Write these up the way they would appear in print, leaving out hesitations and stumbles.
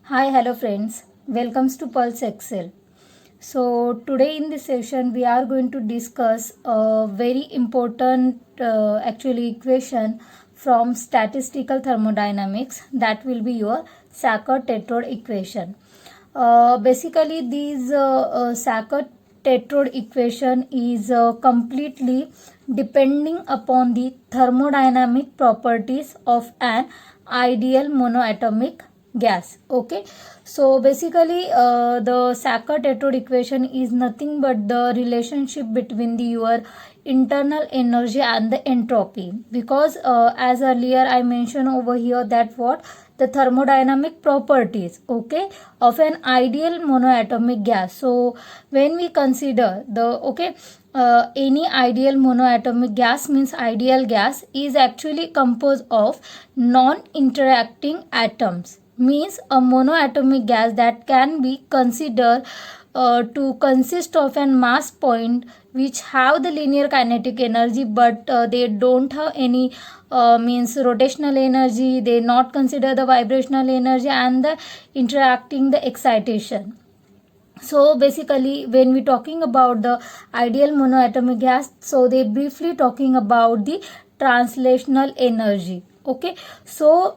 Hi, hello friends. Welcomes to Pulse Excel. So today in this session we are going to discuss a very important equation from statistical thermodynamics, that will be your Sackur-Tetrode equation. Basically these Sackur-Tetrode equation is completely depending upon the thermodynamic properties of an ideal monoatomic gas. Okay, so basically the Sackur-Tetrode equation is nothing but the relationship between your internal energy and the entropy, because as earlier I mentioned over here that what the thermodynamic properties, okay, of an ideal monoatomic gas. So when we consider the any ideal monoatomic gas, means ideal gas is actually composed of non-interacting atoms, means a monoatomic gas that can be considered to consist of an mass point which have the linear kinetic energy, but they don't have any means rotational energy, they not consider the vibrational energy and the interacting the excitation. So basically when we talking about the ideal monoatomic gas, so they briefly talking about the translational energy. Okay, so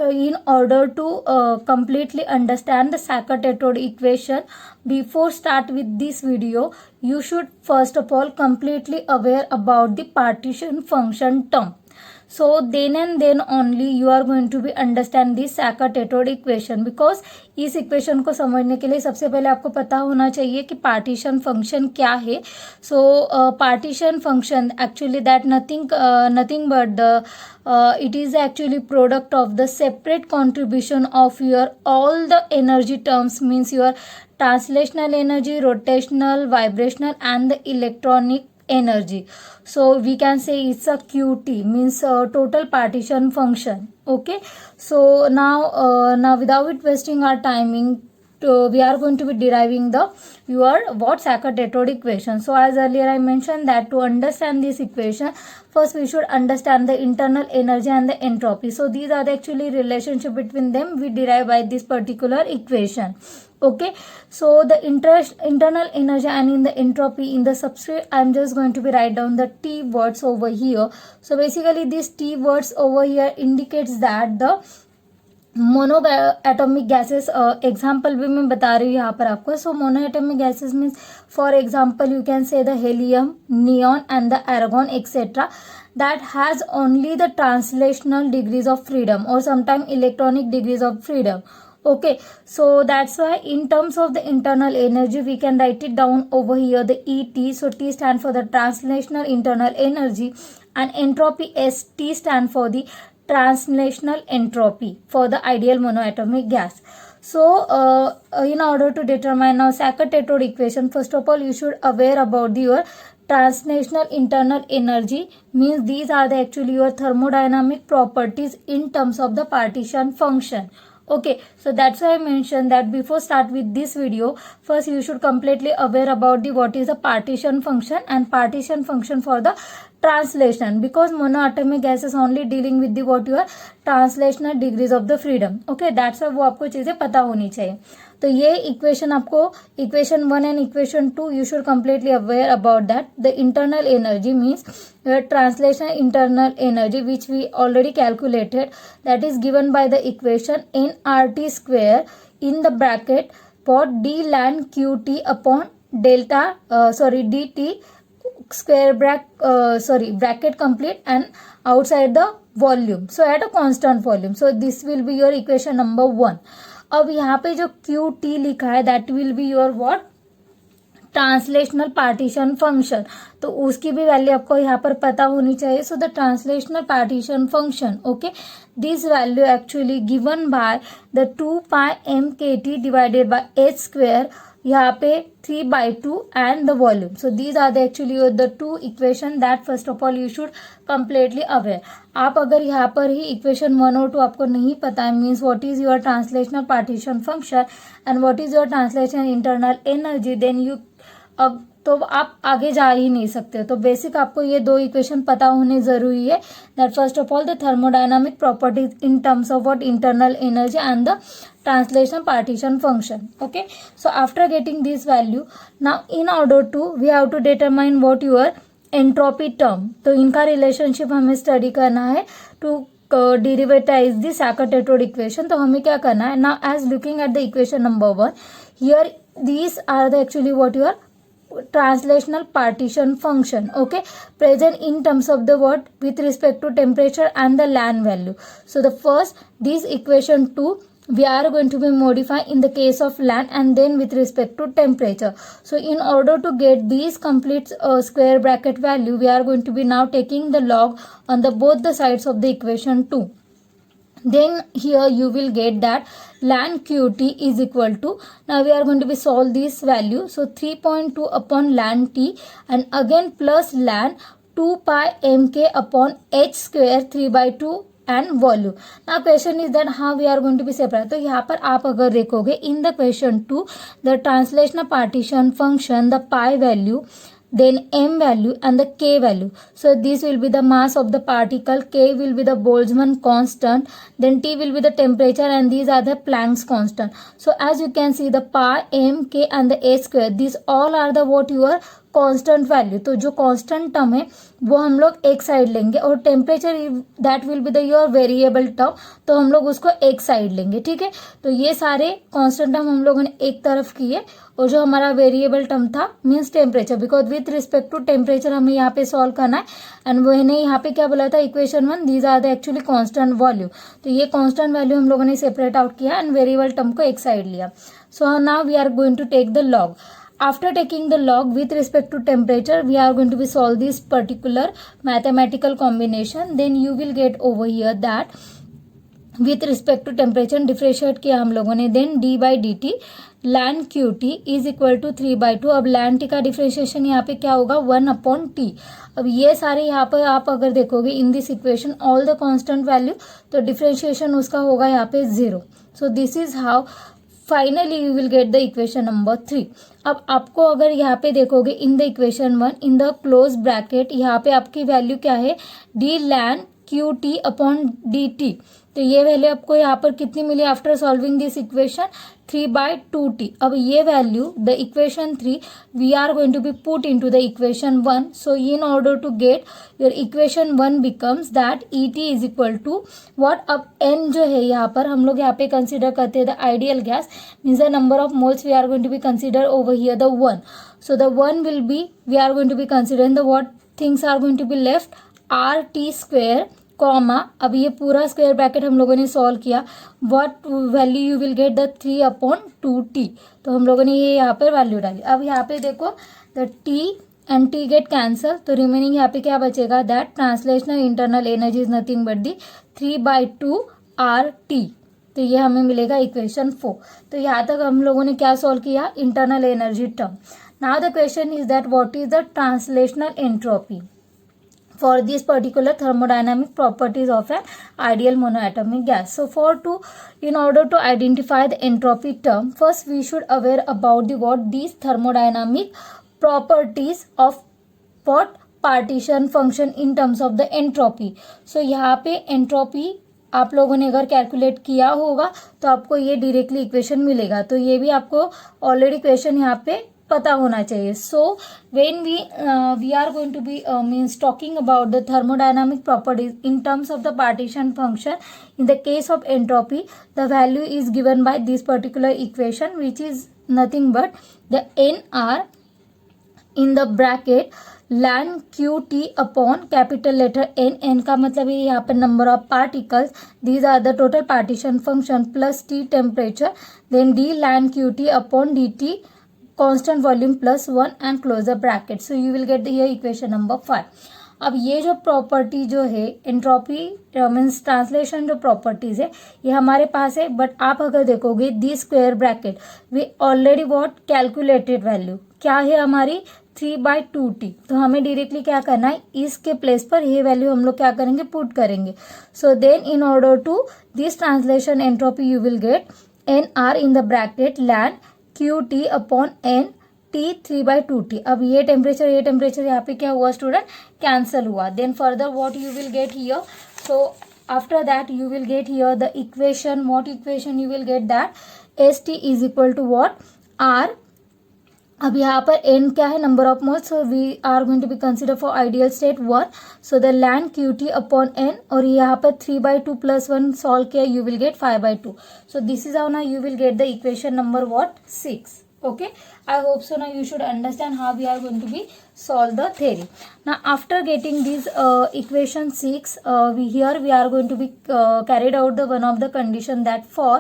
in order to completely understand the Sackur-Tetrode equation, before start with this video, you should first of all completely aware about the partition function term. So then and then only you are going to be understand this Sackur-Tetrode equation, because इस equation को समझने के लिए सबसे पहले आपको पता होना चाहिए कि पार्टीशन फंक्शन क्या है. So partition function actually that nothing but the it is actually product of the separate contribution of your all the energy terms, means your translational energy, rotational, vibrational and the electronic energy. So we can say it's a QT, means total partition function. Okay, so now without wasting our timing, we are going to be deriving the your what Sackur-Tetrode equation. So as earlier I mentioned that to understand this equation, first we should understand the internal energy and the entropy. So these are the actually relationship between them we derive by this particular equation. Okay, so the internal energy and in the entropy in the substrate, I'm just going to be write down the T words over here. So basically these T words over here indicates that the mono atomic gases example भी मैं बता रही हूँ यहाँ पर आपको. So mono atomic gases means for example you can say the helium, neon and the argon etcetera that has only the translational degrees of freedom or sometimes electronic degrees of freedom. Okay, so that's why in terms of the internal energy we can write it down over here the ET. So T stand for the translational internal energy and entropy S, T stand for the translational entropy for the ideal monoatomic gas. So in order to determine now Sackur-Tetrode equation, first of all you should aware about your translational internal energy, means these are the actually your thermodynamic properties in terms of the partition function. Okay, so that's why I mentioned that before start with this video, first you should completely aware about the what is the partition function and partition function for the translation, because monoatomic gas is only dealing with the what your translational degrees of the freedom. Okay, that's why वो आपको चीजें पता होनी चाहिए. तो ये equation आपको equation 1 and equation 2 you should completely aware about that. The internal energy means translation internal energy which we already calculated, that is given by the equation nRT square in the bracket for d ln qt upon delta dt square bracket complete and outside the volume, so at a constant volume. So this will be your equation number 1. अब यहाँ पे जो QT लिखा है that will be your what translational partition function, तो उसकी भी value आपको यहाँ पर पता होनी चाहिए. So the translational partition function, okay, this value actually given by the 2πm/kT divided by h square, यहाँ पे 3/2 and the volume. So these are the actually the two equation that first of all you should completely aware. आप अगर यहाँ पर ही equation 1 और 2 आपको नहीं पता है, means what is your translational partition function and what is your translation internal energy, then you अब तो आप आगे जा ही नहीं सकते। तो बेसिक आपको ये दो इक्वेशन पता होने जरूरी है, that first of all the thermodynamic properties in terms of what internal energy and the translation partition function. Okay, so after getting this value, now in order to we have to determine what your entropy term, तो इनका relationship हमें study करना है to derivatize the Sackur Tetrode equation. तो हमें क्या करना है, now as looking at the equation number 1, here these are the actually what your translational partition function, okay, present in terms of the what with respect to temperature and the LAN value. So the first this equation 2 we are going to be modifying in the case of LAN and then with respect to temperature. So in order to get these complete square bracket value, we are going to be now taking the log on the both the sides of the equation 2. Then here you will get that LAN QT is equal to, now we are going to be solve this value, so 3.2 upon LAN T and again plus LAN 2 pi mk upon h square 3/2 and volume. Now question is that how we are going to be separate. तो यहाँ पर आप अगर देखोगे in the question 2 the translational partition function, the pi value, then m value and the k value. So this will be the mass of the particle, k will be the Boltzmann constant, then t will be the temperature and these are the Planck's constant. So as you can see the pi, m, k and the h square, these all are the what your constant value. तो जो constant term है वो हम लोग एक side लेंगे और temperature that will be the your variable term, तो हम लोग उसको एक साइड लेंगे, ठीक है। तो ये सारे कांस्टेंट टर्म हम लोगों ने एक तरफ किए और जो हमारा वेरिएबल टर्म था means temperature, because with respect to temperature हमें यहाँ पे सॉल्व करना है एंड मैंने यहाँ पे क्या बोला था equation 1 these are the actually constant volume. तो ये कांस्टेंट वैल्यू हम लोगों ने सेपरेट आउट किया एंड वेरिएबल टर्म को एक साइड लिया। So now we are going to take the log. After taking the log with respect to temperature, we are going to be solve this particular mathematical combination. Then you will get over here that with respect to temperature differentiate किया हम लोगों ने, then d by dt ln qt is equal to 3/2. अब ln t का differentiation यहाँ पे क्या होगा 1/t. अब ये सारे यहाँ पर आप अगर देखोगे in this equation all the constant value, तो डिफ्रेंशिएशन उसका होगा यहाँ पे 0. So this is how finally you will get the equation number 3. अब आपको अगर यहाँ पे देखोगे in the equation 1 in the close bracket यहाँ पे आपकी वैल्यू क्या है D ln Q T upon D T. तो ये वैल्यू आपको यहाँ पर कितनी मिली after solving this equation 3/2t. अब ये value the equation 3 we are going to be put into the equation 1. So in order to get your equation 1 becomes that E T is equal to what. अब n जो है यहाँ पर हम लोग यहाँ पे कंसिडर करते हैं the ideal gas means the number of moles we are going to be consider over here the 1. So the 1 will be we are going to be considering the what things are going to be left R T square comma. अब ये पूरा square bracket हम लोगों ने solve किया, what value you will get the 3/2t. तो हम लोगों ने ये यहाँ पर वैल्यू डाली. अब यहाँ पे देखो the t and t get cancel, तो रिमेनिंग यहाँ पे क्या बचेगा that translational internal energy is nothing but the 3/2RT. तो ये हमें मिलेगा इक्वेशन 4. तो यहाँ तक हम लोगों ने क्या सॉल्व किया internal energy term. Now the question is that what is the translational entropy for these particular thermodynamic properties of an ideal monoatomic gas. So in order to identify the entropy term, first we should aware about the what these thermodynamic properties of what partition function in terms of the entropy. So यहाँ पे entropy आप लोगों ने अगर calculate किया होगा तो आपको ये डायरेक्टली इक्वेशन मिलेगा. तो ये भी आपको ऑलरेडी क्वेश्चन यहाँ पे पता होना चाहिए. So when we are going to be means talking about the thermodynamic properties in terms of the partition function in the case of entropy the value is given by this particular equation which is nothing but the NR in the bracket ln QT upon capital letter n का मतलब है यहाँ पर number of particles, these are the total partition function plus t temperature, then d ln QT upon dt constant volume plus 1 and close the bracket. So you will get the here equation number 5. अब ये जो property जो है entropy means translation जो properties है ये हमारे पास है, बट आप अगर देखोगे the square bracket we already what calculated value क्या है हमारी 3/2t. तो हमें डायरेक्टली क्या करना है इसके प्लेस पर ये वैल्यू हम लोग क्या करेंगे पुट करेंगे. So then in order to this translation entropy you will get NR in the bracket ln QT upon n T 3/2T। अब ये टेम्परेचर यहाँ पे क्या हुआ स्टूडेंट, कैंसल हुआ। Then further what you will get here, so after that you will get here the equation. What equation you will get, that ST is equal to what, R। अब यहाँ पर n क्या है, number of moles, so we are going to be consider for ideal state 1, so the ln QT upon n, और यहाँ पर 3/2 plus 1 solve किया, you will get 5/2। So this is how ना you will get the equation number what 6। Okay, I hope so now you should understand how we are going to be solve the theory. Now after getting these equation 6, we are going to be carried out the one of the condition that for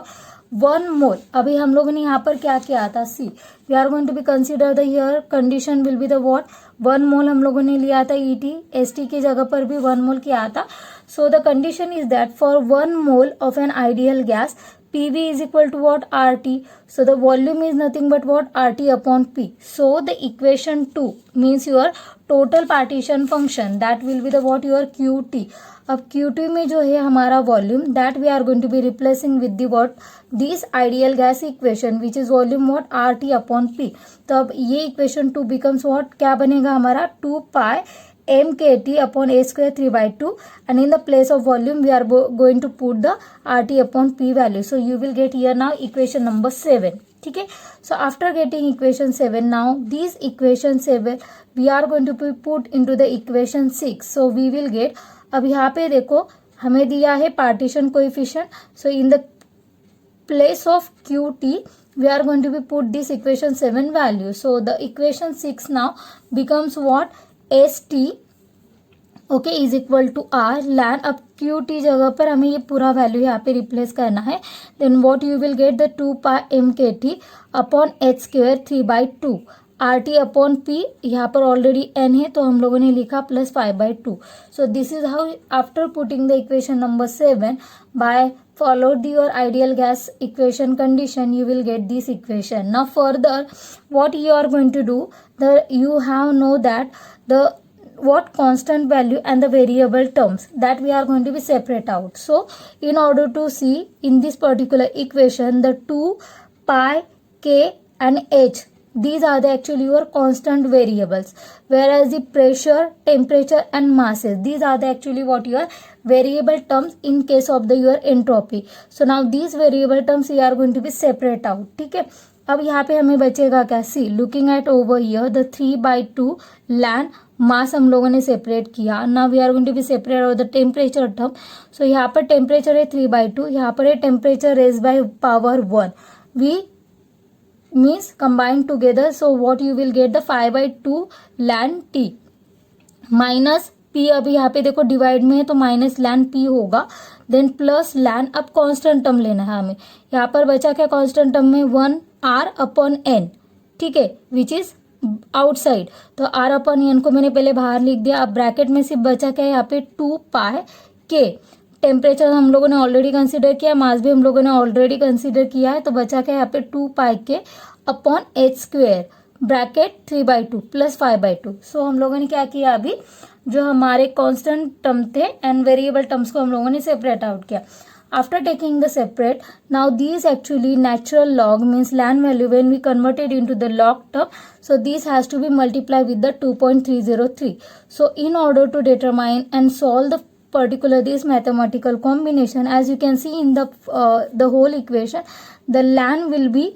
1 mole, अभी हम लोगों ने यहाँ पर क्या किया था, see we are going to be consider the here condition will be the what, 1 mole हम लोगों ने लिया था ET, ST की जगह पर भी 1 मोल किया था। So the condition is that for 1 mole of an ideal gas PV is equal to what, RT. So the volume is nothing but what, RT upon P. So the equation 2 means your total partition function, that will be the what, your QT. अब QT में जो है हमारा volume, that we are going to be replacing with the what, this ideal gas equation which is volume what, RT upon P. तो अब ये equation 2 becomes what, क्या बनेगा हमारा, 2 pi mkt upon a square 3/2, and in the place of volume we are going to put the RT upon P value. So you will get here now equation number 7. ठीक है, so after getting equation 7, now these equation 7 we are going to be put into the equation 6. So we will get, अब यहाँ पे देखो हमें दिया है partition coefficient, so in the place of QT we are going to be put this equation 7 value. So the equation 6 now becomes what, ST okay is equal to R ln, अब QT जगह पर हमें ये पूरा value यहाँ पे replace करना है। Then what you will get, the 2 pi mkt upon h square 3/2, RT upon P, यहाँ पर ऑलरेडी n है तो हम लोगों ने लिखा plus 5/2। So this is how after putting the equation number 7 by followed your ideal gas equation condition, you will get this equation. Now further what you are going to do, you have know that the what constant value and the variable terms that we are going to be separate out. So in order to see in this particular equation, the 2 pi k and h, these are the actually your constant variables, whereas the pressure, temperature and masses, these are the actually what your variable terms in case of the your entropy. So now these variable terms we are going to be separate out. ठीक है, अब यहाँ पे हमें बचेगा क्या, see looking at over here the 3/2 ln mass हम लोगों ने सेपरेट किया। Now we are going to be separate of the temperature term. So यहाँ पर टेम्परेचर है 3/2, यहाँ पर है temperature raise by power 1, we means combined together. So what you will get, the 5/2 ln T minus P, अभी यहाँ पे देखो डिवाइड में है तो माइनस ln P होगा, देन प्लस ln, अब कांस्टेंट टर्म लेना है हमें। यहाँ पर बचा क्या कांस्टेंट टर्म में, 1 R अपॉन N, ठीक है, विच इज आउटसाइड, तो R अपॉन N को मैंने पहले बाहर लिख दिया। अब ब्रैकेट में सिर्फ बचा क्या है यहाँ पे 2 pi k, टेम्परेचर हम लोगों ने ऑलरेडी कंसीडर किया, मास भी हम लोगों ने ऑलरेडी कंसीडर किया है, तो बचा क्या यहाँ पे 2 pi k upon h square bracket 3/2 plus 5/2। सो हम लोगों ने क्या किया, अभी जो हमारे कांस्टेंट टर्म थे एंड वेरिएबल टर्म्स को हम लोगों ने सेपरेट आउट किया। After taking the separate, now these actually natural log means ln value when we converted into the log term, so these has to be multiplied with the 2.303. So in order to determine and solve the particular this mathematical combination, as you can see in the whole equation, the ln will be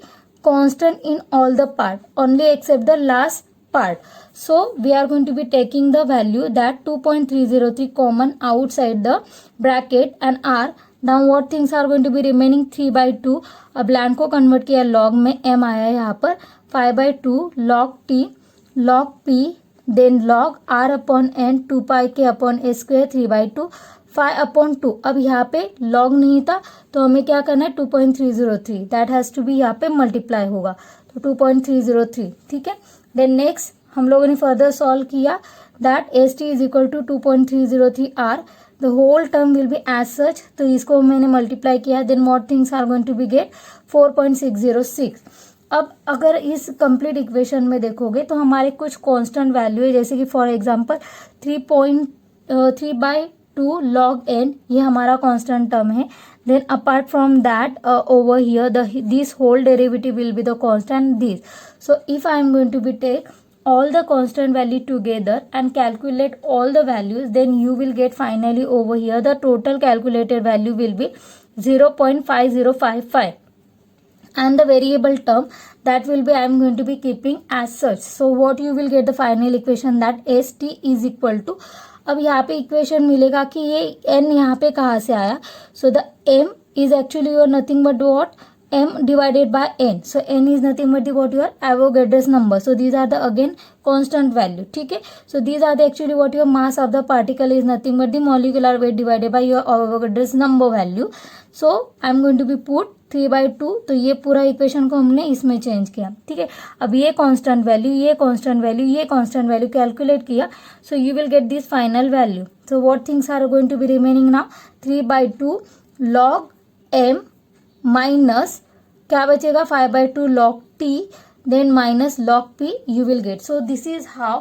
constant in all the part only except the last part. So we are going to be taking the value that 2.303 common outside the bracket and R. Now what things are going to be remaining, 3/2, अब ln को convert किया log में, m आया यहाँ पर 5/2 log T log P देन log R upon N 2 pi k upon a square 3/2 5/2। अब यहाँ पे log नहीं था तो हमें क्या करना है, 2.303, दैट हैज टू बी यहाँ पे मल्टीप्लाई होगा, तो 2.303, ठीक है। देन नेक्स्ट हम लोगों ने फर्दर सॉल्व किया, that ST is equal to 2.303 R, the whole term will be as such, तो इसको मैंने मल्टीप्लाई किया। Then what things are going to be get 4.606। अब अगर इस कंप्लीट इक्वेशन में देखोगे तो हमारे कुछ कांस्टेंट वैल्यू है, जैसे कि फॉर एग्जांपल 3/2 2 log n, ये हमारा कांस्टेंट टर्म है. Then apart from that, over here this whole derivative will be the constant this. So if I am going to be take all the constant value together and calculate all the values, then you will get finally over here the total calculated value will be 0.5055, and the variable term that will be I am going to be keeping as such. So what you will get the final equation that st is equal to, अब यहाँ पे equation मिलेगा कि ये n यहाँ पे कहाँ से आया. So the m is actually your nothing but what, m divided by n. So n is nothing but what your Avogadro's number. So these are the again constant value. ठीक है. So these are the actually what your mass of the particle is nothing but the molecular weight divided by your Avogadro's number value. So I am going to be put 3/2. तो ये पूरा equation को हमने इसमें change किया. ठीक है. अब ये कांस्टेंट वैल्यू, ये कांस्टेंट वैल्यू, ये कांस्टेंट वैल्यू कैलकुलेट किया. So you will get this final value. So what things are going to be remaining now, 3/2 log m minus क्या बचेगा 5/2 log t, then minus log p you will get. So this is how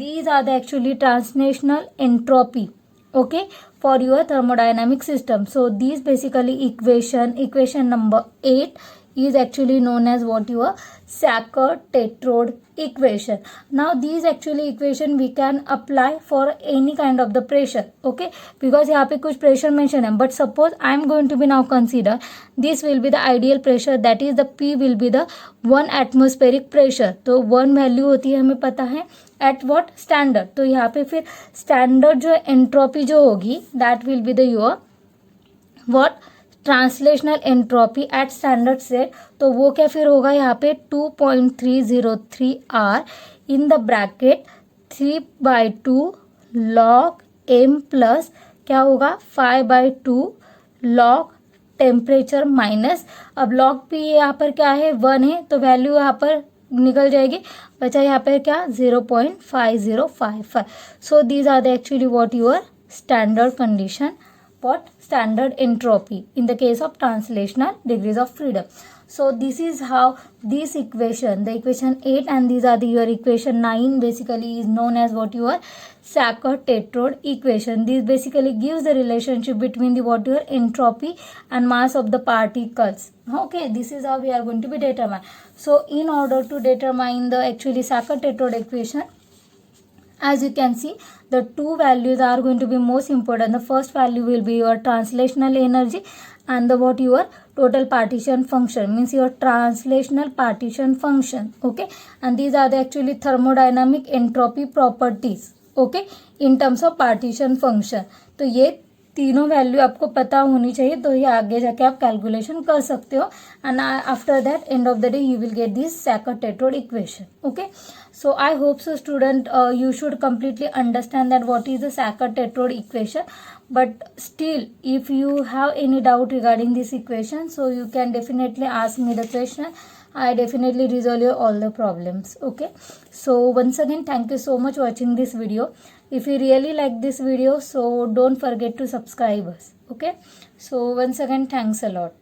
these are the actually translational entropy, okay, for your thermodynamic system. So these basically equation number 8 is actually known as what your Sackur-Tetrode equation. Now these actually equation we can apply for any kind of the pressure, okay, because यहाँ पे कुछ pressure mention है. But suppose I am going to be now consider this will be the ideal pressure, that is the P will be the 1 atmospheric pressure. तो 1 value होती है हमें पता है at what standard. तो यहाँ पे फिर standard जो entropy जो होगी that will be the your what translational entropy at standard set. तो वो क्या फिर होगा यहाँ पे 2.303 R in the bracket 3/2 log m plus क्या होगा 5/2 log टेम्परेचर माइनस. अब log p यहाँ पर क्या है 1 है, तो वैल्यू यहाँ पर निकल जाएगी, बचा यहाँ पर क्या 0.5055. So these are the actually what your standard condition, what standard entropy in the case of translational degrees of freedom. So this is how this equation, the equation 8 and these are the your equation 9 basically is known as what your Sackur-Tetrode equation. This basically gives the relationship between the what your entropy and mass of the particles. Okay, this is how we are going to be determine. So in order to determine the actually Sackur-Tetrode equation, as you can see, the two values are going to be most important. The first value will be your translational energy and the what your total partition function, means your translational partition function, okay, and these are the actually thermodynamic entropy properties, okay, in terms of partition function. तो ये तीनों value आपको पता होनी चाहिए, तो ये आगे जाके आप कैलकुलेशन कर सकते हो. And after that end of the day you will get this Sackur-Tetrode equation. Okay, so I hope so student you should completely understand that what is the Sackur-Tetrode equation. But still if you have any doubt regarding this equation, so you can definitely ask me the question. I definitely resolve your all the problems. Okay, so once again thank you so much watching this video. If you really like this video, so don't forget to subscribe us. Okay, so once again thanks a lot.